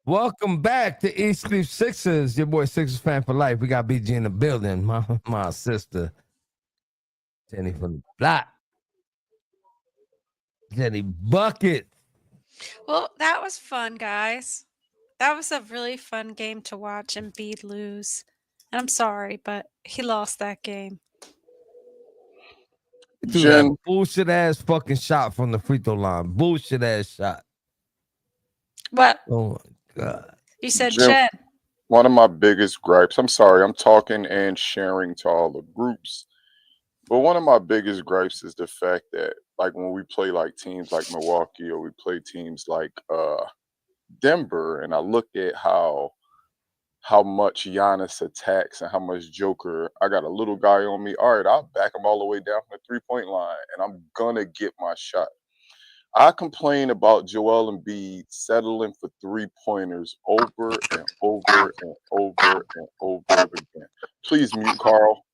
Welcome back to East Sleep Sixers. Your boy Sixers fan for life. We got BG in the building. My sister, Jenny from the block. Jenny Bucket. Well, that was fun, guys. That was a really fun game to watch and Embiid lose. And I'm sorry, but he lost that game. He threw that Jen, bullshit ass fucking shot from the free throw line. Bullshit ass shot. What? Oh my God. You said Jen, Jen. one of my biggest gripes. I'm sorry, I'm talking and sharing to all the groups. But one of my biggest gripes is the fact that, like, when we play like teams like Milwaukee or we play teams like Denver, and I look at how much Giannis attacks and how much Joker. I got a little guy on me. All right, I'll back him all the way down from the 3 point line, and I'm gonna get my shot. I complain about Joel Embiid settling for 3 pointers over and over and over and over again. Please mute Carl.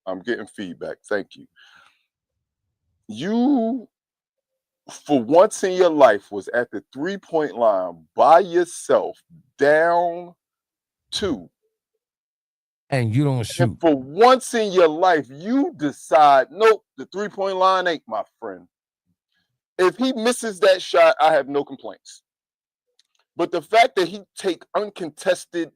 I'm getting feedback. Thank you. You, for once in your life, was at the 3 point line by yourself, down two. And you don't And shoot. for once in your life, you decide, nope, the 3 point line ain't my friend. If he misses that shot, I have no complaints. But the fact that he take uncontested,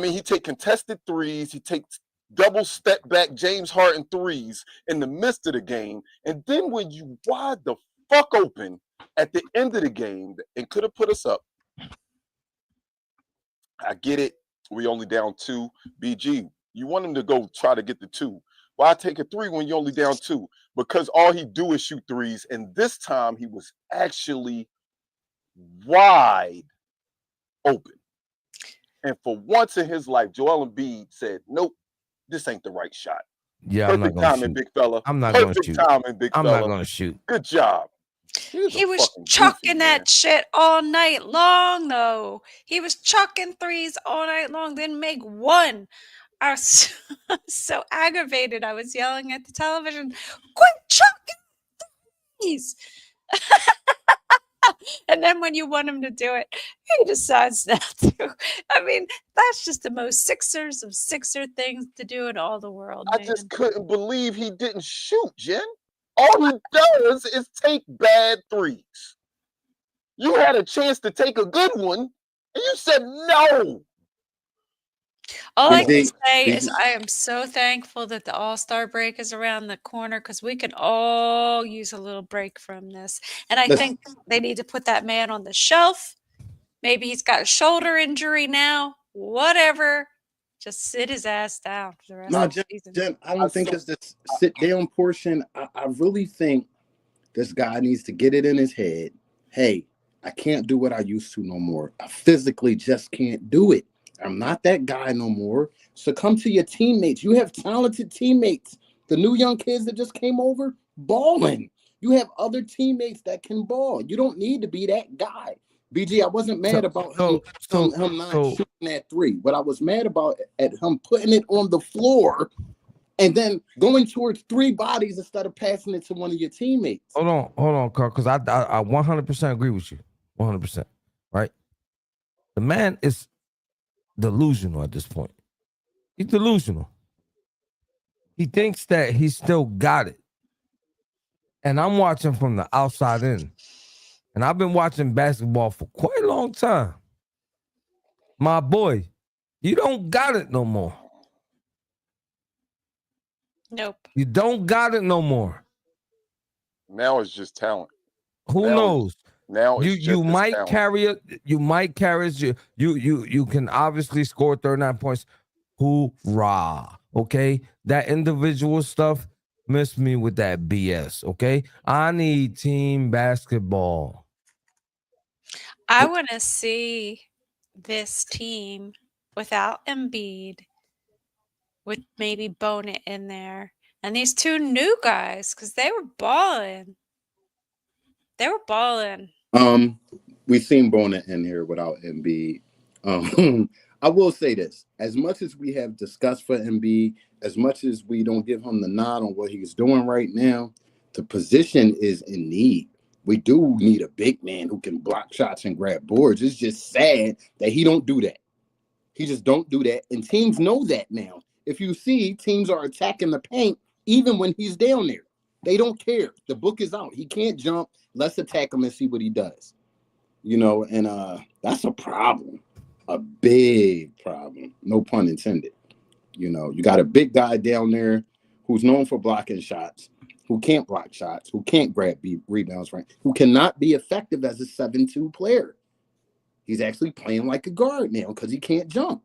he take contested threes, he takes double step back James Harden threes in the midst of the game, and then when you wide the fuck open at the end of the game and could have put us up. I get it. We only down two. BG, you want him to go try to get the two. Why take a three when you're only down two? Because all he do is shoot threes, and this time he was actually wide open. And for once in his life, Joel Embiid said, "Nope, this ain't the right shot." Yeah, I'm not Perfect gonna timing, shoot. big fella. I'm not gonna Perfect shoot. timing, big I'm not fella. gonna shoot. Good job. He's a He was fucking goofy, chucking man. that shit all night long, though. He was chucking threes all night long, didn't make one. I was so aggravated. I was yelling at the television, quit chucking threes. And then when you want him to do it, he decides not to. I mean, that's just the most Sixers of Sixer things to do in all the world, I just man. couldn't believe he didn't shoot, Jen. All he does is take bad threes. You had a chance to take a good one, and you said no. All Come I on. can BG, say is BG, I am so thankful that the All-Star break is around the corner because we could all use a little break from this. And I listen, think they need to put that man on the shelf. Maybe he's got a shoulder injury now. Whatever. Just sit his ass down for the rest no, of I, the Jen, season. Jen, I I don't think saw. it's this sit down portion. I really think this guy needs to get it in his head. Hey, I can't do what I used to no more. I physically just can't do it. I'm not that guy no more. So come to your teammates. You have talented teammates. The new young kids that just came over, balling. You have other teammates that can ball. You don't need to be that guy. BG, I wasn't So mad about so so him not so shooting that three. What I was mad about at him putting it on the floor and then going towards three bodies instead of passing it to one of your teammates. hold on, Carl, because I 100% agree with you. 100%. Right? The man is delusional at this point. He's delusional. He thinks that he still got it. And I'm watching from the outside in. And I've been watching basketball for quite a long time. My boy, you don't got it no more. Nope. You don't got it no more. Now it's just talent. Who Now it's knows? now You it's you just his might talent. carry it. You might carry it. You can obviously score 39 points. Hoorah. Okay? That individual stuff, miss me with that BS. Okay? I need team basketball. I want to see this team without Embiid, with maybe Bonnet in there, and these two new guys because they were balling. They were balling. Um, we've seen Bona in here without Embiid. I will say this: as much as we have discussed for Embiid, as much as we don't give him the nod on what he's doing right now, the position is in need. We do need a big man who can block shots and grab boards. It's just sad that he don't do that. He just don't do that. And teams know that now. If you see, teams are attacking the paint even when he's down there. They don't care. The book is out. He can't jump. Let's attack him and see what he does. And that's a problem. A big problem. No pun intended. You got a big guy down there who's known for blocking shots, who can't block shots, who can't grab rebounds, right? Who cannot be effective as a 7-2 player. He's actually playing like a guard now because he can't jump.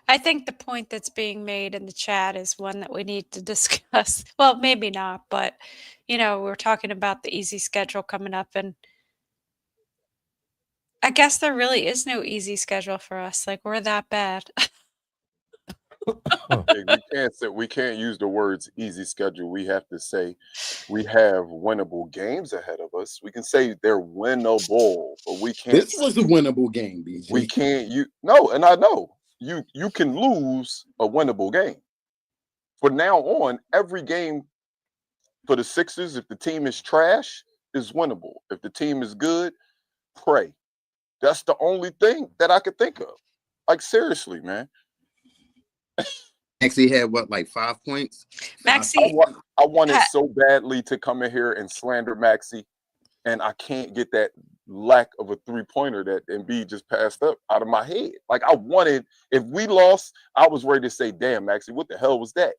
I think the point that's being made in the chat is one that we need to discuss. Well, maybe not, but we're talking about the easy schedule coming up, and I guess there really is no easy schedule for us. Like, we're that bad. Hey, we can't use the words easy schedule. We have to say we have winnable games ahead of us. We can say they're winnable, but we can't. This was a winnable game, BG. We can't. And I know you can lose a winnable game. From now on, every game for the Sixers, if the team is trash, is winnable. If the team is good, pray. That's the only thing that I could think of. Like, seriously, man. Maxey had like 5 points? Maxey, I wanted so badly to come in here and slander Maxey, and I can't get that lack of a 3-pointer that Embiid just passed up out of my head. Like, I wanted, if we lost, I was ready to say, damn, Maxey, what the hell was that?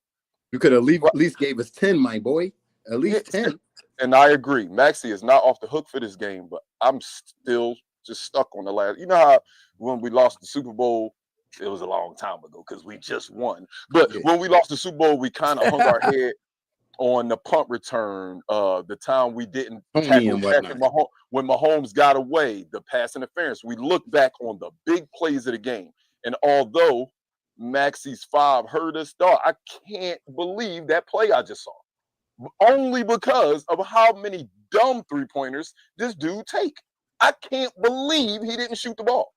You could have at least gave us 10, my boy. At least 10. And I agree. Maxey is not off the hook for this game, but I'm still just stuck on the last. You know how when we lost the Super Bowl, it was a long time ago because we just won. But when we lost the Super Bowl, we kind of hung our head on the punt return. The time we didn't tackle when Mahomes got away, the pass interference. We look back on the big plays of the game. And although Maxey's 5 hurt us, dog, I can't believe that play I just saw. Only because of how many dumb 3-pointers this dude take. I can't believe he didn't shoot the ball.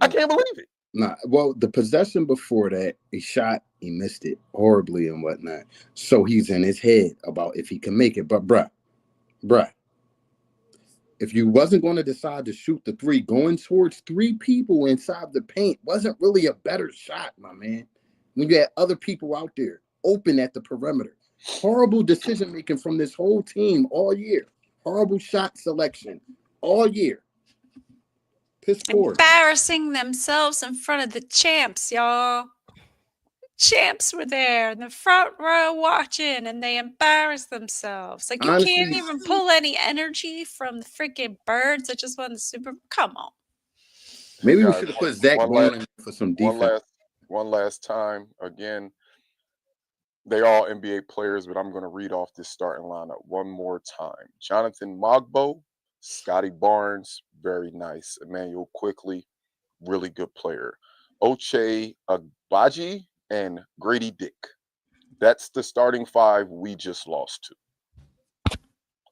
I can't believe it. Nah, well, the possession before that, he shot, he missed it horribly and whatnot. So he's in his head about if he can make it. But bruh, if you wasn't going to decide to shoot the 3, going towards 3 people inside the paint wasn't really a better shot, my man. When you had other people out there open at the perimeter. Horrible decision making from this whole team all year. Horrible shot selection all year. Piss poor. Embarrassing themselves in front of the champs, y'all. Champs were there in the front row watching, and they embarrassed themselves. Like, you Honestly, can't even pull any energy from the freaking birds that just won the Super Bowl. Come on. Maybe we should have put Zach Bond in for some defense. One last time. Again, they all NBA players, but I'm going to read off this starting lineup one more time. Jonathan Mogbo, Scotty Barnes, very nice. Emmanuel Quickly, really good player. Ochai Agbaji and Grady Dick. That's the starting 5 we just lost to.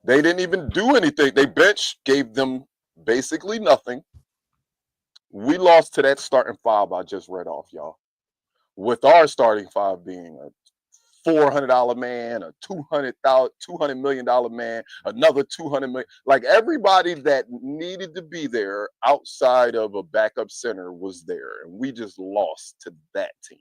They didn't even do anything. They bench gave them basically nothing. We lost to that starting 5 I just read off, y'all. With our starting 5 being a $400 man, a $200 million man, another $200 million. Like, everybody that needed to be there outside of a backup center was there, and we just lost to that team.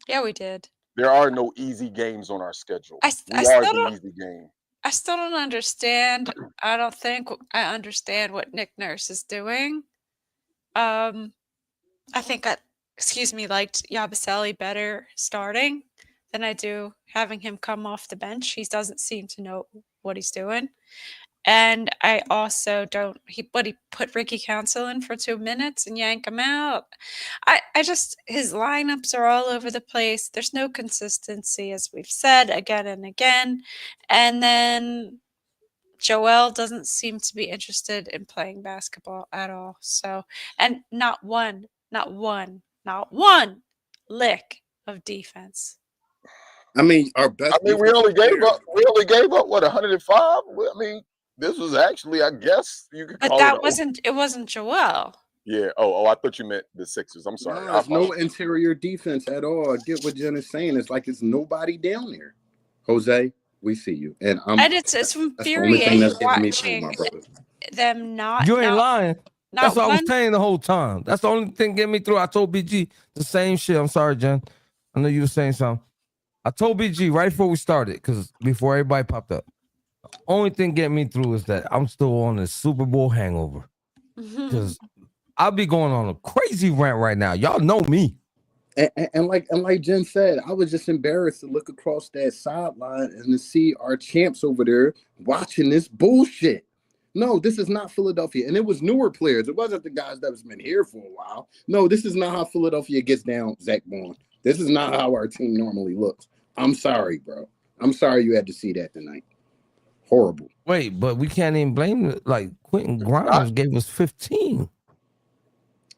Yeah, we did. There are no easy games on our schedule. I still don't understand. I don't think I understand what Nick Nurse is doing. I think I liked Yabusele better starting than I do having him come off the bench. He doesn't seem to know what he's doing. And I also he put Ricky Council in for 2 minutes and yank him out. His lineups are all over the place. There's no consistency, as we've said again and again. And then Joel doesn't seem to be interested in playing basketball at all. So, and not one lick of defense. I mean, our best. I mean, we only gave up what, 105? I mean, this was actually, I guess you could call it. It wasn't Joel. Yeah. Oh, I thought you meant the Sixers. I'm sorry. There's no interior defense at all. I get what Jen is saying. It's like it's nobody down there. Jose, We see you, and it's that's the only thing infuriating that's getting me through, watching my brother. them not. You ain't lying. That's what I was one. saying the whole time. That's the only thing getting me through. I told BG the same shit. I'm sorry, Jen. I know you were saying something. I told BG right before we started, because before everybody popped up. The only thing getting me through is that I'm still on this Super Bowl hangover. Because I'll be going on a crazy rant right now. Y'all know me. And like Jen said, I was just embarrassed to look across that sideline and to see our champs over there watching this bullshit. No, this is not Philadelphia. And it was newer players. It wasn't the guys that has been here for a while. No, this is not how Philadelphia gets down, Zach Bourne. This is not how our team normally looks. I'm sorry, bro. I'm sorry you had to see that tonight. Horrible. Wait, but we can't even blame it. Like Quentin Grimes gave us 15.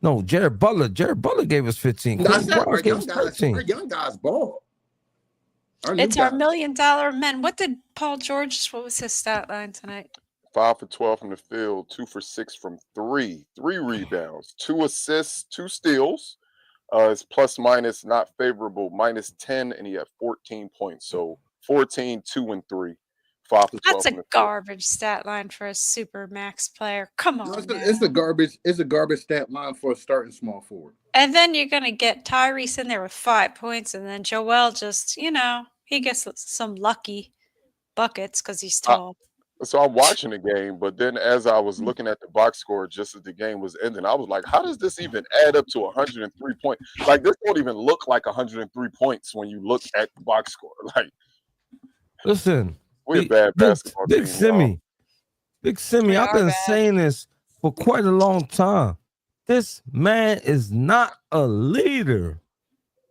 No, Jared Butler gave us 15. That's Quentin not Grimes gave us 13. Our young guys ball. It's our $1 million men. What did Paul George? What was his stat line tonight? 5 for 12 from the field, 2 for 6 from 3, 3 rebounds, 2 assists, 2 steals. His plus minus not favorable, -10, and he had 14 points. So 14, 2, and 3. 5 for 12. That's a garbage stat line for a super max player. Come on, it's a garbage stat line for a starting small forward. And then you're gonna get Tyrese in there with 5 points, and then Joel just, he gets some lucky buckets because he's tall. So I'm watching the game, but then as I was looking at the box score just as the game was ending, I was like, how does this even add up to 103 points? Like, this don't even look like 103 points when you look at the box score. Like, listen, we're a bad basketball Big team. Big Simmy, I've been saying this for quite a long time. This man is not a leader.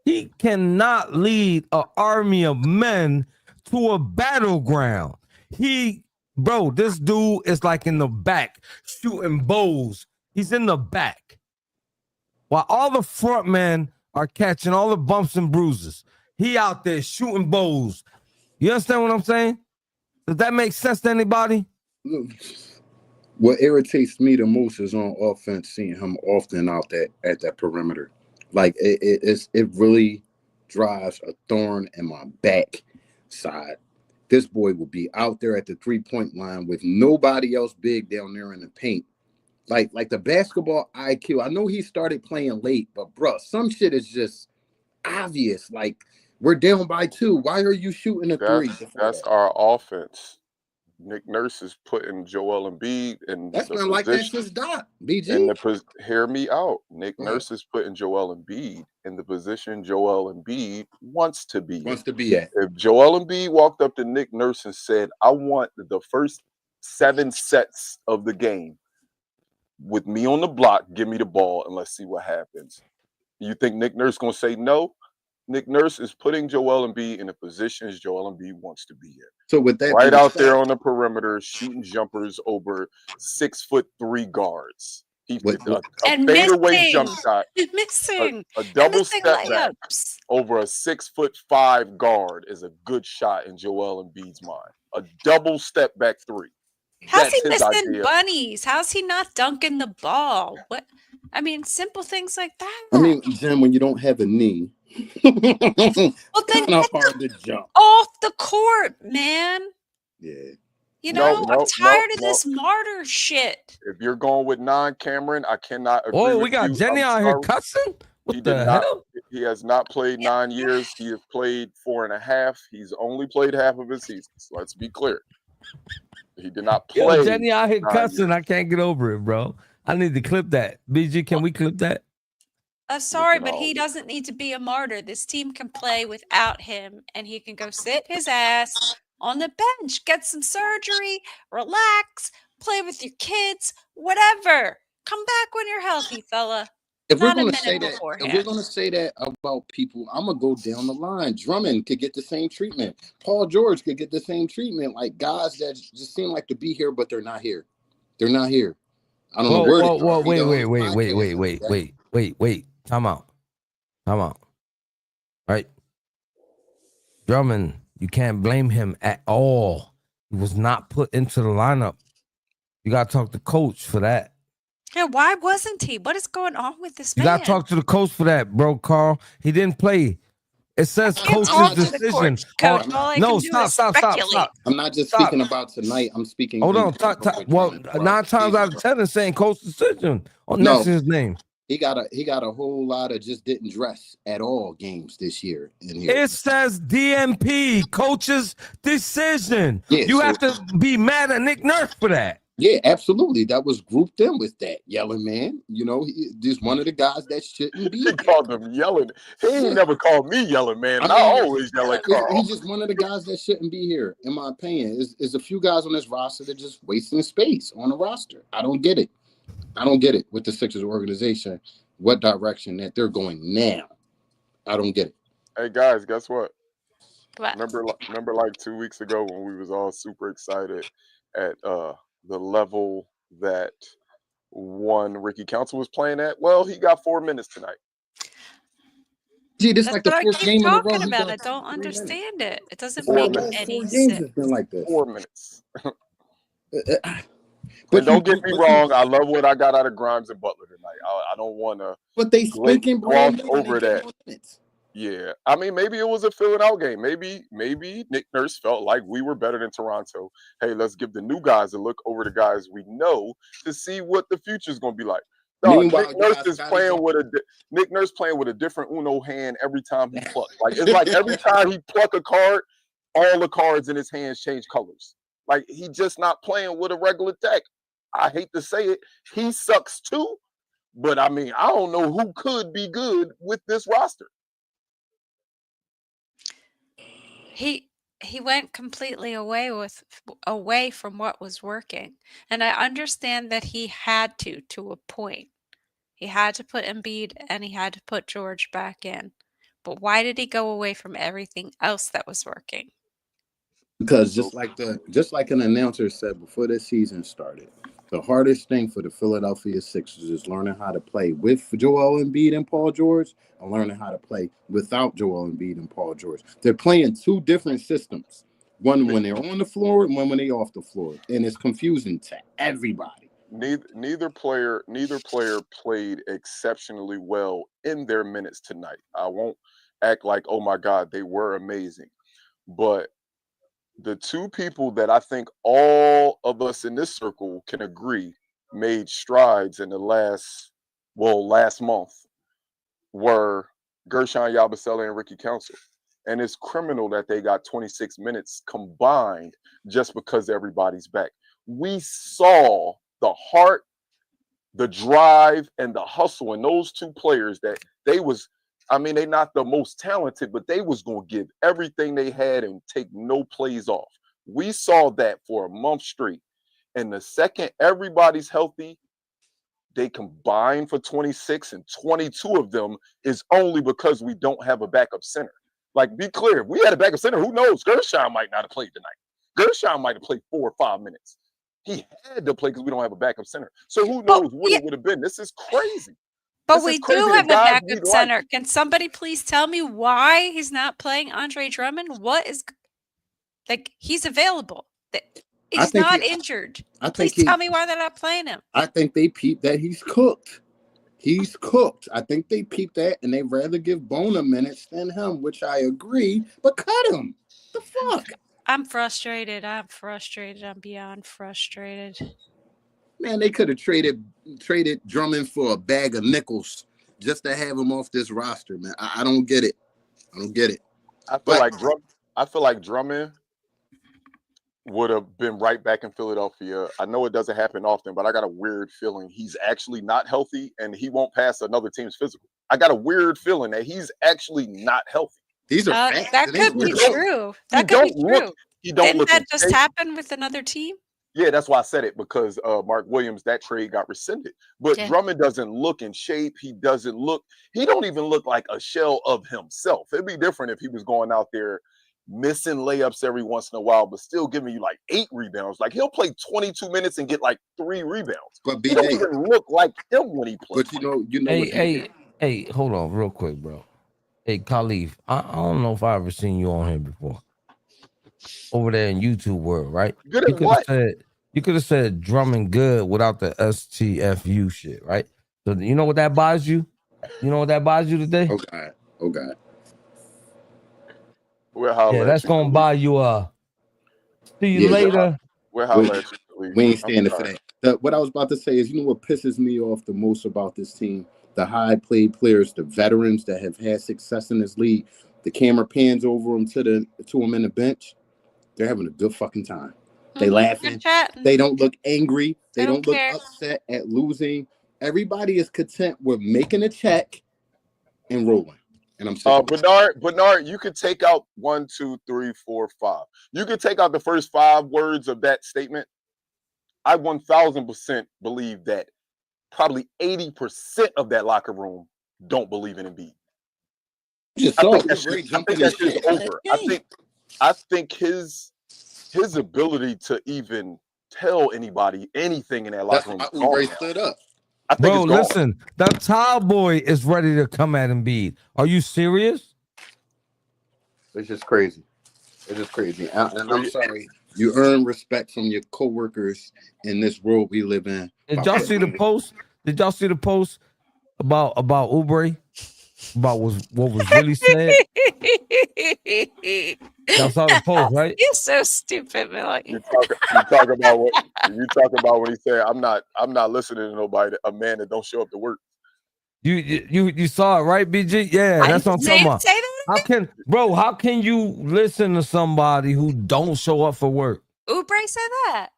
He cannot lead an army of men to a battleground. Bro, this dude is like in the back shooting bows. He's in the back. While all the front men are catching all the bumps and bruises, he out there shooting bows. You understand what I'm saying? Does that make sense to anybody? What irritates me the most is on offense, seeing him often out at that perimeter. Like it really drives a thorn in my back side. This boy will be out there at the 3-point line with nobody else big down there in the paint. Like the basketball IQ. I know he started playing late, but bro, some shit is just obvious. Like, we're down by 2. Why are you shooting a 3? That's our offense. Nick Nurse is putting Joel Embiid in that's the been like that since Doc. BG. Hear me out. Nick Nurse is putting Joel Embiid in the position Joel Embiid wants to be at. If Joel Embiid walked up to Nick Nurse and said, I want the first 7 sets of the game with me on the block, give me the ball, and let's see what happens. You think Nick Nurse going to say no? Nick Nurse is putting Joel Embiid in the positions Joel Embiid wants to be in. So with that, right out there on the perimeter, shooting jumpers over 6'3" guards. He did a fadeaway jump shot, a double step back over a 6'5" guard is a good shot in Joel Embiid's mind. A double step back 3. How's he missing bunnies? How's he not dunking the ball? What? I mean, simple things like that. I mean, Jen, when you don't have a knee, well, then kind of hard to jump off the court, man. Yeah. I'm tired of this martyr shit. If you're going with non-Cameron, I cannot agree. Oh, we got Jenny out here cussing? What the hell? He has not played 9 years. He has played 4.5. He's only played half of his season. So let's be clear. He did not play. Yo, Jenny out here cussing. I can't get over it, bro. I need to clip that. BG, can we clip that? I'm sorry, but he doesn't need to be a martyr. This team can play without him, and he can go sit his ass on the bench, get some surgery, relax, play with your kids, whatever. Come back when you're healthy, fella. If we're going to say that about people, I'm going to go down the line. Drummond could get the same treatment. Paul George could get the same treatment. Like guys that just seem like to be here, but they're not here. They're not here. I don't know where wait. Time out. Right? Drummond, you can't blame him at all. He was not put into the lineup. You got to talk to coach for that. Yeah, why wasn't he? What is going on with this man? You got to talk to the coach for that, bro, Carl. He didn't play. It says I can't coach's talk to the decision. coach. All I No, can do is stop. speculate. I'm not just Stop. speaking about tonight. I'm speaking. Hold in on. general, Well, throughout 9 the times out season. of 10 is saying coach's decision No. next to his name. He got a whole lot of just didn't dress at all games this year in here. It says DMP, coach's decision. Yeah, You so- have to be mad at Nick Nurse for that. Yeah, absolutely. That was grouped in with that yelling man. You know, he's one of the guys that shouldn't be. He called him yelling. He ain't never called me yelling, man. And I always yell at Carl. He's just one of the guys that shouldn't be here, in my opinion. Is a few guys on this roster that just wasting space on the roster. I don't get it. I don't get it with the Sixers organization, what direction that they're going now. I don't get it. Hey guys, guess what? What? Remember like 2 weeks ago when we was all super excited at the level that one Ricky Council was playing at? Well, he got 4 minutes tonight. Gee, this That's like the what I fourth keep game in a row. talking he about. got I don't 3 minutes. understand it. It doesn't 4 make minutes. any 4 games sense. has been like this. 4 minutes. But And don't get me wrong, I love what I got out of Grimes and Butler tonight. I don't want to. But they spanking gloss brand new over that. Yeah, I mean, maybe it was a fill it out game. Maybe Nick Nurse felt like we were better than Toronto. Hey, let's give the new guys a look over the guys we know to see what the future's going to be like. Dog, Nick Nurse playing with a different Uno hand every time he plucks. Like it's like every time he pluck a card, all the cards in his hands change colors. Like he just not playing with a regular deck. I hate to say it, he sucks too. But I mean, I don't know who could be good with this roster. He went completely away from what was working. And I understand that he had to a point. He had to put Embiid and he had to put George back in. But why did he go away from everything else that was working? Because just like an announcer said before the season started, the hardest thing for the Philadelphia Sixers is learning how to play with Joel Embiid and Paul George and learning how to play without Joel Embiid and Paul George. They're playing two different systems. One when they're on the floor and one when they're off the floor. And it's confusing to everybody. Neither player played exceptionally well in their minutes tonight. I won't act like, oh my God, they were amazing. But the two people that I think all of us in this circle can agree made strides in the last month were Gershon Yabusele and Ricky Council. And it's criminal that they got 26 minutes combined just because everybody's back. We saw the heart, the drive, and the hustle in those two players that they're not the most talented, but they was going to give everything they had and take no plays off. We saw that for a month straight. And the second everybody's healthy, they combine for 26, and 22 of them is only because we don't have a backup center. Like, be clear, if we had a backup center, who knows? Gershon might not have played tonight. Gershon might have played 4 or 5 minutes. He had to play because we don't have a backup center. So who knows what it would have been? This is crazy. But we do have a backup center. Can somebody please tell me why he's not playing Andre Drummond? What is he's available. He's not injured. Please tell me why they're not playing him. I think they peeped that he's cooked. He's cooked. I think they peeped that, and they'd rather give Bona minutes than him, which I agree. But cut him. The fuck? I'm frustrated. I'm beyond frustrated. Man, they could have traded Drummond for a bag of nickels just to have him off this roster, man. I don't get it. I feel like Drummond would have been right back in Philadelphia. I know it doesn't happen often, but I got a weird feeling he's actually not healthy and he won't pass another team's physical. I got a weird feeling that he's actually not healthy. These are facts. That could be true. That could be true. Didn't that just happen with another team? Yeah, that's why I said it, because Mark Williams, that trade got rescinded. But Drummond doesn't look in shape. He don't even look like a shell of himself. It'd be different if he was going out there missing layups every once in a while, but still giving you like 8 rebounds. Like he'll play 22 minutes and get like 3 rebounds. But he don't even look like him when he plays. But you know. Hey, hold on real quick, bro. Hey, Khalif, I don't know if I ever seen you on here before. Over there in YouTube world, right? Good at what? You could have said Drummond good without the STFU shit, right? So you know what that buys you? You know what that buys you today? Oh God. We'll holler Yeah, at that's you. gonna buy you a see you Yeah, later. We'll we, holler at you. Please. we ain't I'm standing for sorry. that. What I was about to say is, you know what pisses me off the most about this team? The high played players, the veterans that have had success in this league. The camera pans over them to them in the bench. They're having a good fucking time. They They're laughing. chatting. They don't look angry. They They don't don't look care. upset at losing. Everybody is content with making a check and rolling. And I'm sick of it. Bernard, you could take out 1, 2, 3, 4, 5. You could take out the first 5 words of that statement. I 1000% believe that probably 80% of that locker room don't believe in Embiid. You just I saw think that Oubre shit, jumping in is shit. over. I think his ability to even tell anybody anything in that That's locker room why is gone. Oubre stood up. I think Bro, it's gone. listen, the towel boy is ready to come at Embiid. Are you serious? It's just crazy. It's just crazy. And I'm sorry. You earn respect from your coworkers in this world we live in. Did y'all see the post? Did y'all see the post about Oubre? About what was really said? Y'all saw the post, right? You're so stupid, Millie. You talk about when he said, I'm not listening to nobody, a man that don't show up to work. You saw it, right, BG? Yeah, that's what I'm talking about. Say that? How can you listen to somebody who don't show up for work? Oubre said that.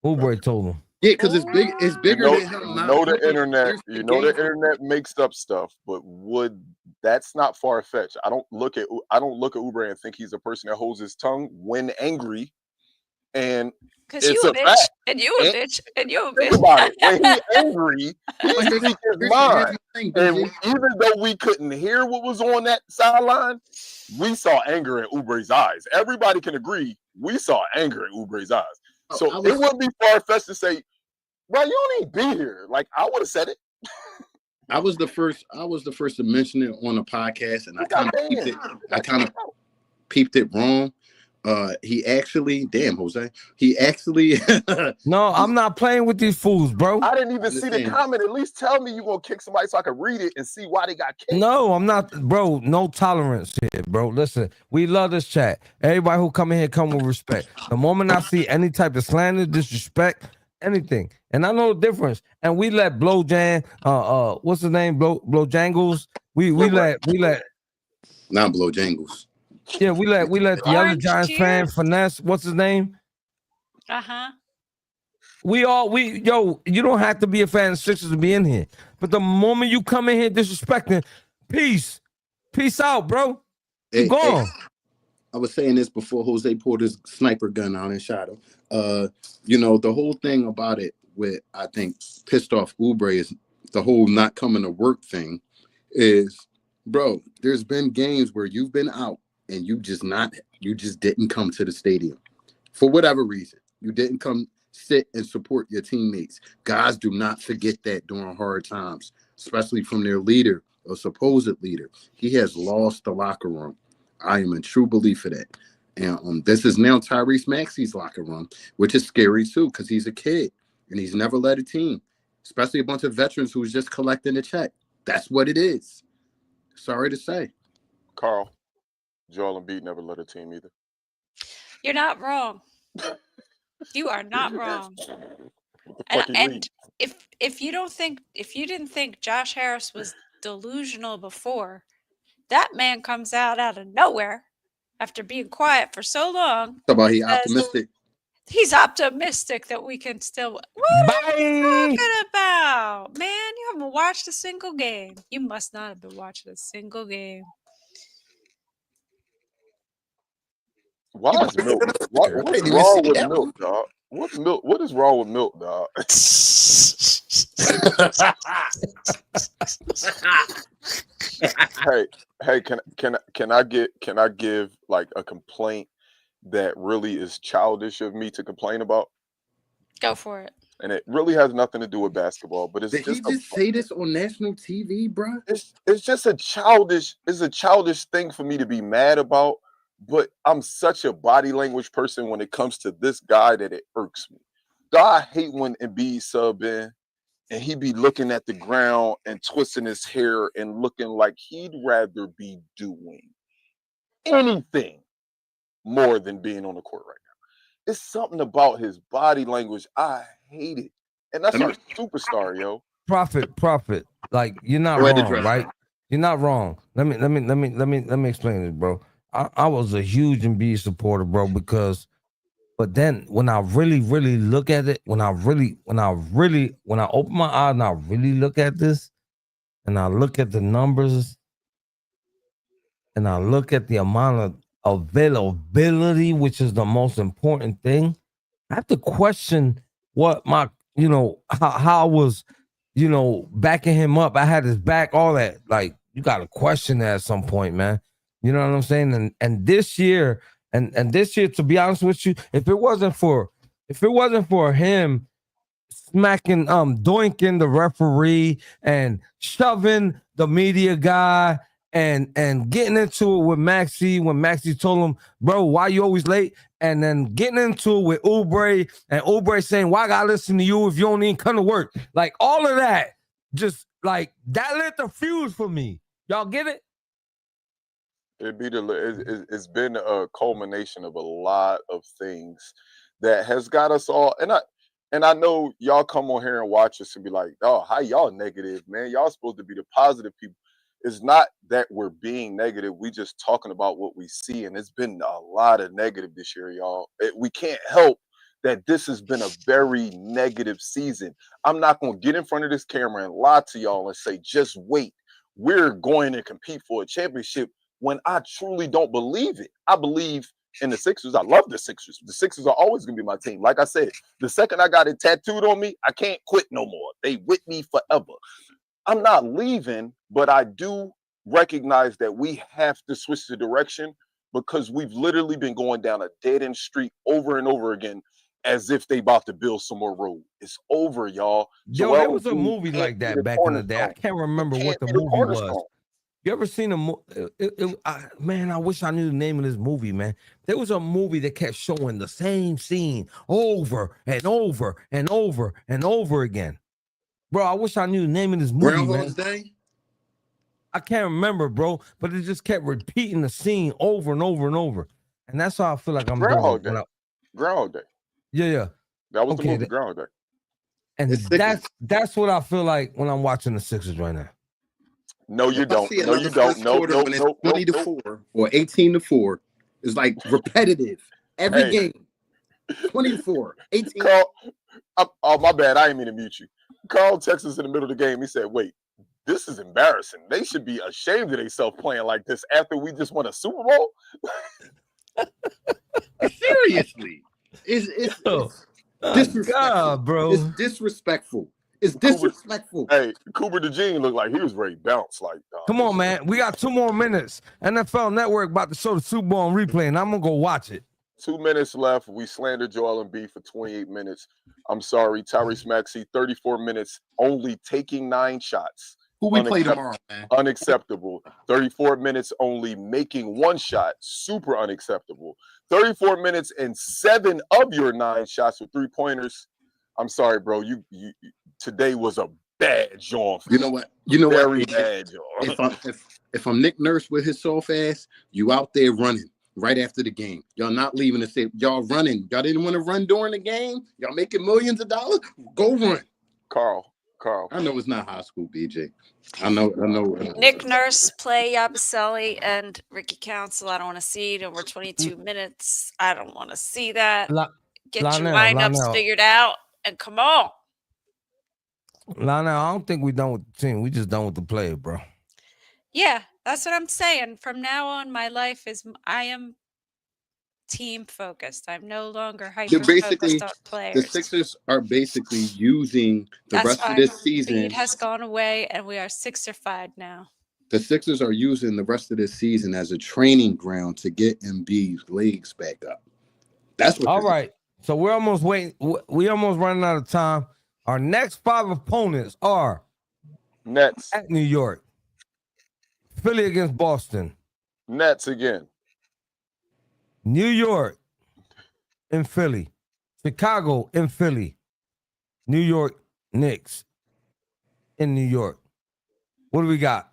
Oubre told him. Yeah, because it's big. It's bigger than him. The internet makes up stuff, but that's not far fetched. I don't look at Oubre and think he's a person that holds his tongue when angry, and because you a bitch, fact. and you a bitch, and you a bitch. Think about it. When he's angry, he speaks his mind. And even though we couldn't hear what was on that sideline, we saw anger in Oubre's eyes. Everybody can agree we saw anger in Oubre's eyes. So it wouldn't be far fetched to say, "Bro, you don't need to be here." Like I would have said it. I was the first to mention it on a podcast, and I kind of peeped it wrong. He actually, damn Jose, he actually. No, I'm not playing with these fools, bro. I didn't even see the comment. At least tell me you gonna kick somebody so I can read it and see why they got kicked. No, I'm not, bro. No tolerance here, bro. Listen, we love this chat. Everybody who come in here come with respect. The moment I see any type of slander, disrespect, anything, and I know the difference. And we let Blowjan, what's his name, Blowjangles. We let not Blowjangles. Yeah, we let the other Giants fan finesse. What's his name? You don't have to be a fan of Sixers to be in here. But the moment you come in here disrespecting, peace out, bro. You gone. I was saying this before Jose pulled his sniper gun out and shot him. The whole thing about it with, I think, pissed off Oubre is the whole not coming to work thing is, bro, there's been games where you've been out and you just didn't come to the stadium for whatever reason. You didn't come sit and support your teammates. Guys do not forget that during hard times, especially from their leader or supposed leader. He has lost the locker room. I am in true belief of that. And this is now Tyrese Maxey's locker room, which is scary too, because he's a kid and he's never led a team, especially a bunch of veterans who's just collecting a check. That's what it is. Sorry to say. Carl, Joel Embiid never led a team either. You're not wrong. You are not wrong. And if you didn't think Josh Harris was delusional before, that man comes out of nowhere after being quiet for so long. Optimistic. He's optimistic that we can still. What are you talking about, man? You haven't watched a single game. You must not have been watching a single game. Why is Milk? What's wrong with Milk, dog? What is wrong with Milk, dog? Hey, can I give like a complaint that really is childish of me to complain about? Go for it. And it really has nothing to do with basketball, but Did he just say this on national TV, bro? It's just a childish thing for me to be mad about. But I'm such a body language person when it comes to this guy that it irks me. God, I hate when Embiid sub in and he be looking at the ground and twisting his hair and looking like he'd rather be doing anything more than being on the court right now. It's something about his body language. I hate it. And that's our superstar, yo. Prophet. Like, you're not Go ahead, wrong, address right? You're not wrong. Let me explain this, bro. I was a huge Embiid supporter, bro, because but then when I really look at it, when I open my eyes and I really look at this and I look at the numbers and I look at the amount of availability, which is the most important thing, I have to question what my, how I was, backing him up. I had his back, all that. Like, you got to question that at some point, man. You know what I'm saying? And this year, and this year, to be honest with you, if it wasn't for him smacking, doinking the referee and shoving the media guy and getting into it with Maxie when Maxie told him, bro, why you always late? And then getting into it with Oubre and Oubre saying, why I gotta listen to you if you don't even come to work? Like, all of that, just like that lit the fuse for me. Y'all get it? It's been a culmination of a lot of things that has got us all. And I know y'all come on here and watch us and be like, oh, how y'all negative, man? Y'all supposed to be the positive people. It's not that we're being negative. We just talking about what we see. And it's been a lot of negative this year, y'all. We can't help that this has been a very negative season. I'm not going to get in front of this camera and lie to y'all and say, just wait. We're going to compete for a championship when I truly don't believe it. I believe in the Sixers. I love the Sixers. The Sixers are always going to be my team. Like I said, the second I got it tattooed on me, I can't quit no more. They with me forever. I'm not leaving, but I do recognize that we have to switch the direction because we've literally been going down a dead-end street over and over again as if they about to build some more road. It's over, y'all. Yo, there was a movie like that back in the day. I can't remember what the movie was. You ever seen man, I wish I knew the name of this movie, man. There was a movie that kept showing the same scene over and over and over and over again. Bro, I wish I knew the name of this movie, Groundhog's man. Day? I can't remember, bro, but it just kept repeating the scene over and over and over. And that's how I feel like I'm Groundhog doing. Day. Groundhog Day. Yeah. That was the movie, Groundhog Day. And that's what I feel like when I'm watching the Sixers right now. No, you don't. No, you don't. No, when it's 20-4 or 18-4, it's like repetitive. Every game. 24, 18. Carl, oh, my bad. I didn't mean to mute you. Carl texted us in the middle of the game. He said, wait, this is embarrassing. They should be ashamed of themselves playing like this after we just won a Super Bowl. Seriously. It's disrespectful. God, bro. It's disrespectful. It's disrespectful. Cooper DeJean looked like he was ready to bounce. Like, come on, man. We got 2 more minutes. NFL Network about to show the Super Bowl on replay, and I'm going to go watch it. 2 minutes left. We slandered Joel Embiid for 28 minutes. I'm sorry. Tyrese Maxey, 34 minutes, only taking 9 shots. Who we play tomorrow, man? Unacceptable. 34 minutes, only making 1 shot. Super unacceptable. 34 minutes and 7 of your 9 shots with 3-pointers. I'm sorry, bro. You today was a bad job. You know what? Very bad job. If I'm Nick Nurse with his soft ass, you out there running right after the game. Y'all not leaving to say y'all running. Y'all didn't want to run during the game. Y'all making millions of dollars. Go run. Carl. I know it's not high school, BJ. I know. Nick Nurse, play Yabusele and Ricky Council. I don't want to see it over 22 minutes. I don't want to see that. Get your lineups figured out and come on. Lionel, I don't think we're done with the team. We just done with the player, bro. Yeah, that's what I'm saying. From now on, my life is I am team focused. I'm no longer hyper focused on players. The Sixers are basically using the rest of this season. Embiid has gone away, and we are Sixer-fied now. The Sixers are using the rest of this season as a training ground to get Embiid's legs back up. That's what. All right. So we're almost waiting. We almost running out of time. Our next 5 opponents are Nets at New York, Philly against Boston, Nets again, New York in Philly, Chicago in Philly, New York Knicks in New York. What do we got?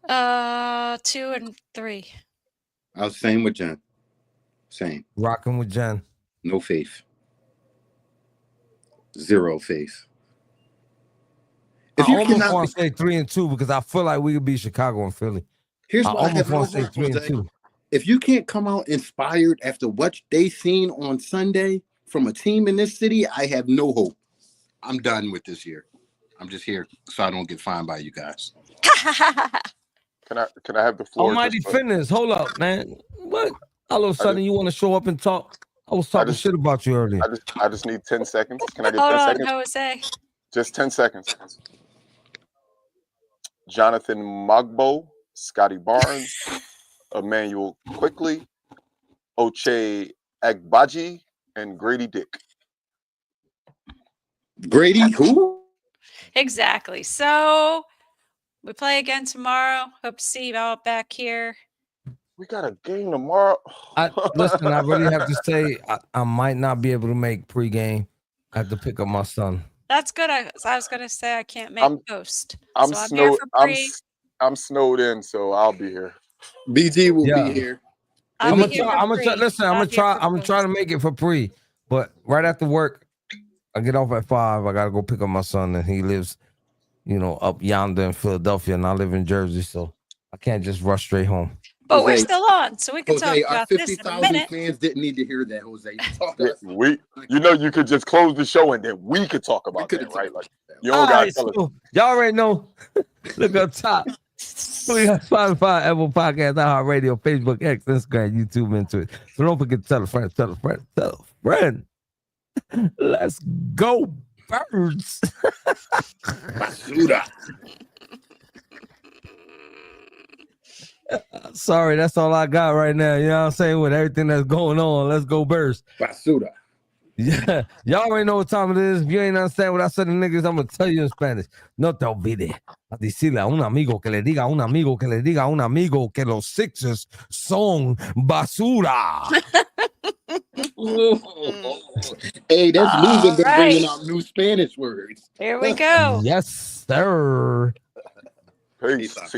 2 and 3. I was same with Jen. Same. Rocking with Jen. No faith. Zero faith. If I you almost cannot want to say 3-2 because I feel like we could beat Chicago and Philly. here's I what I almost have no want to say hope, Jose. 3-2. If you can't come out inspired after what they seen on Sunday from a team in this city, I have no hope. I'm done with this year. I'm just here so I don't get fined by you guys. Can I have the floor? Almighty just for- Fitness, hold up, man. What? All of a sudden you want to show up and talk? I was talking shit about you earlier. I just need 10 seconds. Can I get Hold 10 on, seconds? Jose. Just 10 seconds. Jonathan Mogbo, Scotty Barnes, Emmanuel Quickly, Oche Agbaji, and Grady Dick. Grady, who? Exactly. So we play again tomorrow. Hope to see you all back here. We got a game tomorrow. Listen, I really have to say I might not be able to make pregame. I have to pick up my son. That's good. I was gonna say I can't make post. I'm so snowed. here for pre. I'm snowed in, so I'll be here. BG will be here. I'm gonna try. Listen, I'm gonna try to make it for pre. But right after work, I get off at 5. I gotta go pick up my son, and he lives, up yonder in Philadelphia, and I live in Jersey, so I can't just rush straight home. But we're still on, so we can talk Jose, about our this in a 50,000 minute. fans didn't need to hear that, Jose. You could just close the show and then we could talk about that, right? Like you don't gotta tell us. Y'all already know. Look up top. Spotify, Apple Podcast, iHeartRadio, Facebook, X, Instagram, YouTube, into it. So don't forget to tell a friend, tell a friend, tell a friend. Let's go, birds. Basura. Sorry, that's all I got right now. You know what I'm saying? With everything that's going on, let's go, birds. Basura. Yeah, y'all already know what time it is. If you ain't understand what I said to niggas, I'm gonna tell you in Spanish. No te olvides a decirle a un amigo que le diga a un amigo que le diga a un amigo que los Sixers son basura. Hey, that's moving. Been bringing out new Spanish words. Here we go. Yes, sir. Peace. See